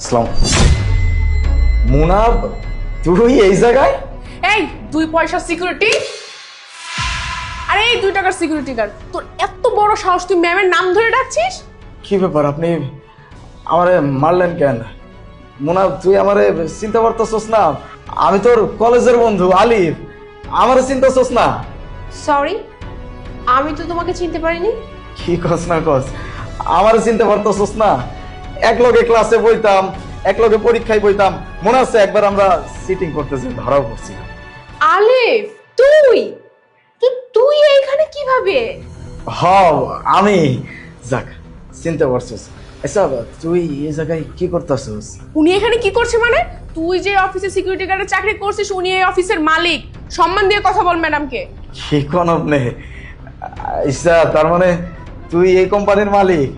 ইসলাম মুনাব, তুই এই জায়গায়? এই 2 পয়সা সিকিউরিটি, আরে এই 2 টাকার সিকিউরিটি গার্ড, তোর এত বড় সাহস তুই ম্যামের নাম ধরে ডাকছিস? কি ব্যাপার, আপনি আমারে মারলেন কেন? মুনাব, তুই আমারে চিন্তা করতেছস না? আমি তোর কলেজের বন্ধু আলিফ, আমারে চিন্তাছস না? সরি, আমি তো তোমাকে চিনতে পারিনি। কি কস না কস, আমারে চিনতে পারতেছস না? একলগে ক্লাসে বইতাম, একলগে পরীক্ষায় বইতাম, মনে আছে একবার আমরা সিটিং করতেছি, ধরাও পড়ছি। আলিফ, তুই তুই এইখানে কিভাবে? হ, আমি। যাক, চিনতে পারছস। আচ্ছা, তুই এই জায়গায় কি করতেছস? উনি এখানে কি করছে মানে? তুই যে অফিসে সিকিউরিটি গার্ডের চাকরি করছিস, উনি এই অফিসের মালিক। সম্মান দিয়ে কথা বল ম্যাডামকে। কি কোন আপনি? আচ্ছা, তার মানে তুই এই কোম্পানির মালিক?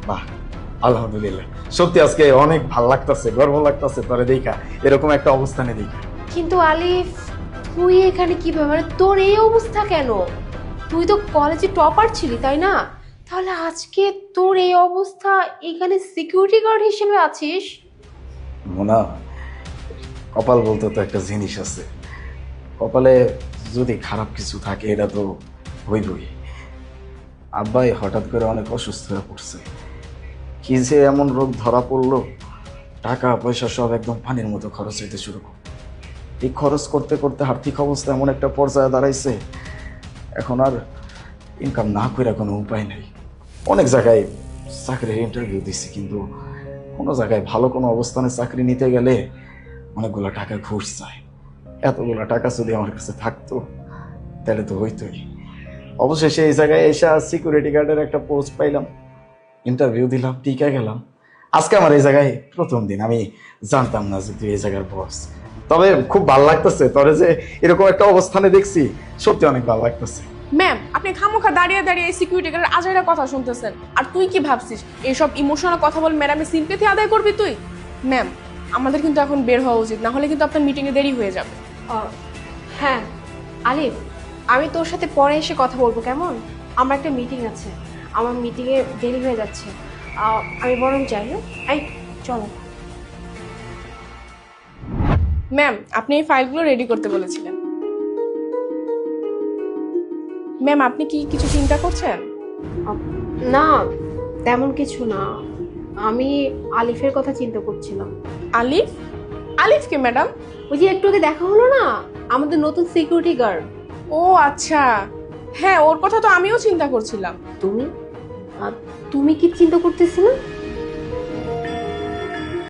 বাহ, আলহামদুলিল্লাহ। সত্যি আজকে অনেক ভাল লাগতেছে, গর্ব লাগতেছে তোরে দেখা, এরকম একটা অবস্থানে দেখা। কিন্তু আলিফ, তুই এখানে কিভাবে, মানে তোর এই অবস্থা কেন? তুই তো কলেজে টপার ছিলি, তাই না? তাহলে আজকে তোর এই অবস্থা, এখানে সিকিউরিটি গার্ড হিসেবে আছিস? মোনা, কপাল বলতে তো একটা জিনিস আছে। কপালে যদি খারাপ কিছু থাকে এটা তো হইবই। আব্বাই হঠাৎ করে অনেক অসুস্থ হয়ে পড়ছে। কি যে এমন রোগ ধরা পড়লো, টাকা পয়সা সব একদম পানির মতো খরচ হইতে শুরু করলো। এই খরচ করতে করতে আর্থিক অবস্থা এমন একটা পর্যায়ে দাঁড়াইছে, এখন আর ইনকাম না করে কোনো উপায় নেই। অনেক জায়গায় চাকরির ইন্টারভিউ দিচ্ছি, কিন্তু কোনো জায়গায় ভালো কোনো অবস্থানে চাকরি নিতে গেলে অনেকগুলো টাকা ঘুষ চায়। এতগুলো টাকা যদি আমার কাছে থাকতো তাহলে তো হইতোই। অবশেষে এই জায়গায় এসে সিকিউরিটি গার্ডের একটা পোস্ট পাইলাম, ইন্টারভিউ দিলাম, টিকে গেলাম। আজকে আমার এই জায়গায় প্রথম দিন। আমি জানতাম না যে তুই এই জায়গার বস। তবে খুব ভালো লাগতেছে তোরে যে এরকম একটা অবস্থানে দেখছি, সত্যি অনেক ভালো লাগতেছে। ম্যাম, আপনি খামোখা দাঁড়িয়ে দাঁড়িয়ে এই সিকিউরিটি গার্ডের আজাইরা কথা শুনতেছেন, আর তুই কি ভাবছিস এইসব ইমোশনাল কথা বল ম্যাডামের সিম্পেথি আদায় করবি তুই? ম্যাম, আমাদের কিন্তু এখন বের হওয়া উচিত, না হলে কিন্তু আপনার মিটিংয়ে দেরি হয়ে যাবে। হ্যাঁ আলিফ, আমি তোর সাথে পরে এসে কথা বলবো, কেমন? আমার একটা মিটিং আছে, আমার মিটিংয়ে দেরি হয়ে যাচ্ছে। আমি বরং যাই। হ্যাঁ, এই চলো। ম্যাম, আপনি এই ফাইলগুলো রেডি করতে বলেছিলেন। ম্যাম, আপনি কি কিছু চিন্তা করছেন? না, তেমন কিছু না, আমি আলিফের কথা চিন্তা করছিলাম। আলিফ? আলিফকে ম্যাডাম? ওই যে একটু আগে দেখা হলো না, আমাদের নতুন সিকিউরিটি গার্ড। ও আচ্ছা, হ্যাঁ ওর কথা তো আমিও চিন্তা করছিলাম। তুমি তুমি কি চিন্তা করতেছি না?